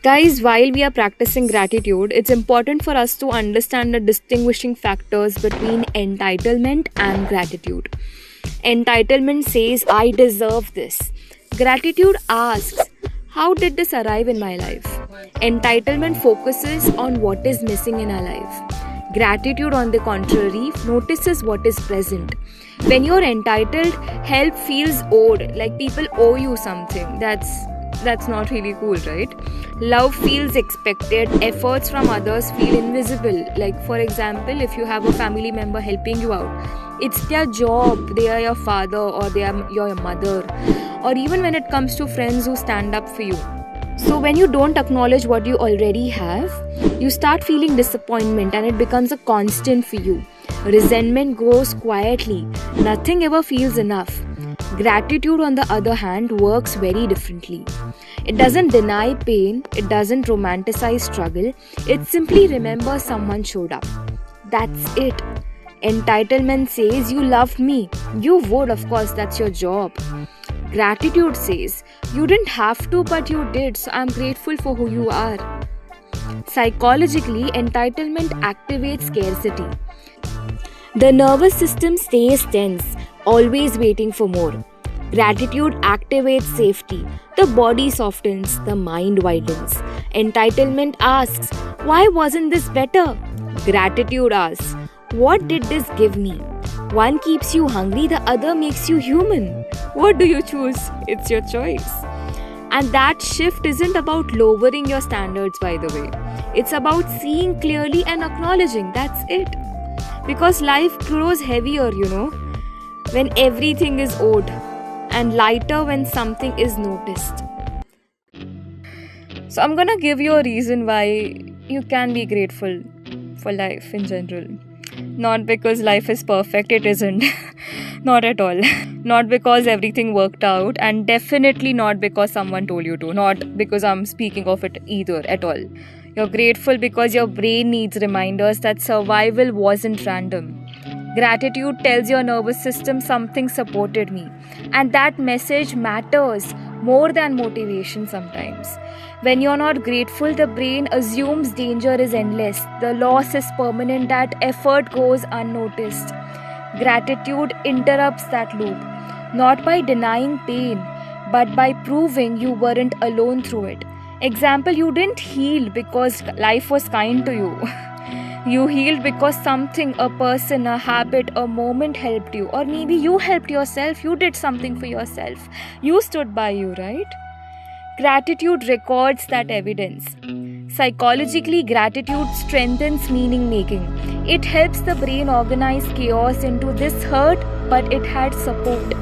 Guys, while we are practicing gratitude, it's important for us to understand the distinguishing factors between entitlement and gratitude. Entitlement says, I deserve this. Gratitude asks, how did this arrive in my life? Entitlement focuses on what is missing in our life. Gratitude, on the contrary, notices what is present. When you're entitled, help feels owed, like people owe you something. That's not really cool, right? Love feels expected, efforts from others feel invisible. Like, for example, if you have a family member helping you out, it's their job, they are your father or they are your mother, or even when it comes to friends who stand up for you. So, when you don't acknowledge what you already have, you start feeling disappointment and it becomes a constant for you. Resentment grows quietly, nothing ever feels enough. Gratitude, on the other hand, works very differently. It doesn't deny pain, it doesn't romanticize struggle, it simply remembers someone showed up. That's it. Entitlement says, you loved me. You would, of course, that's your job. Gratitude says, you didn't have to, but you did, so I'm grateful for who you are. Psychologically, entitlement activates scarcity. The nervous system stays tense, always waiting for more. Gratitude activates safety. The body softens, the mind widens. Entitlement asks, why wasn't this better? Gratitude asks, what did this give me? One keeps you hungry, the other makes you human. What do you choose? It's your choice. And that shift isn't about lowering your standards, by the way. It's about seeing clearly and acknowledging. That's it. Because life grows heavier, when everything is owed, and lighter when something is noticed. So I'm gonna give you a reason why you can be grateful for life in general. Not because life is perfect, it isn't. Not at all. Not because everything worked out, and definitely not because someone told you to. Not because I'm speaking of it either at all. You're grateful because your brain needs reminders that survival wasn't random. Gratitude tells your nervous system something supported me, and that message matters more than motivation sometimes. When you're not grateful, the brain assumes danger is endless, the loss is permanent, that effort goes unnoticed. Gratitude interrupts that loop, not by denying pain, but by proving you weren't alone through it. Example, you didn't heal because life was kind to you. You healed because something, a person, a habit, a moment helped you. Or maybe you helped yourself, you did something for yourself. You stood by you, right? Gratitude records that evidence. Psychologically, gratitude strengthens meaning making. It helps the brain organize chaos into this hurt, but it had support.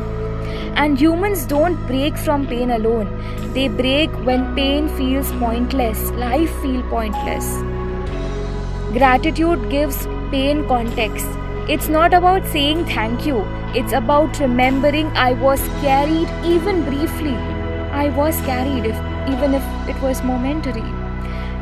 And humans don't break from pain alone. They break when pain feels pointless, life feels pointless. Gratitude gives pain context. It's not about saying thank you. It's about remembering I was carried even briefly. I was carried even if it was momentary.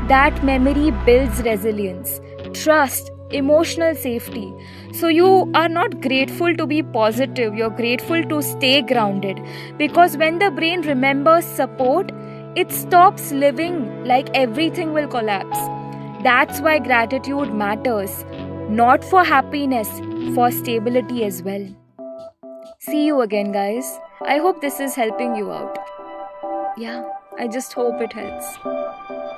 That memory builds resilience, trust, emotional safety. So you are not grateful to be positive, you're grateful to stay grounded. Because when the brain remembers support, it stops living like everything will collapse. That's why gratitude matters, not for happiness, for stability as well. See you again, guys. I hope this is helping you out. Yeah, I just hope it helps.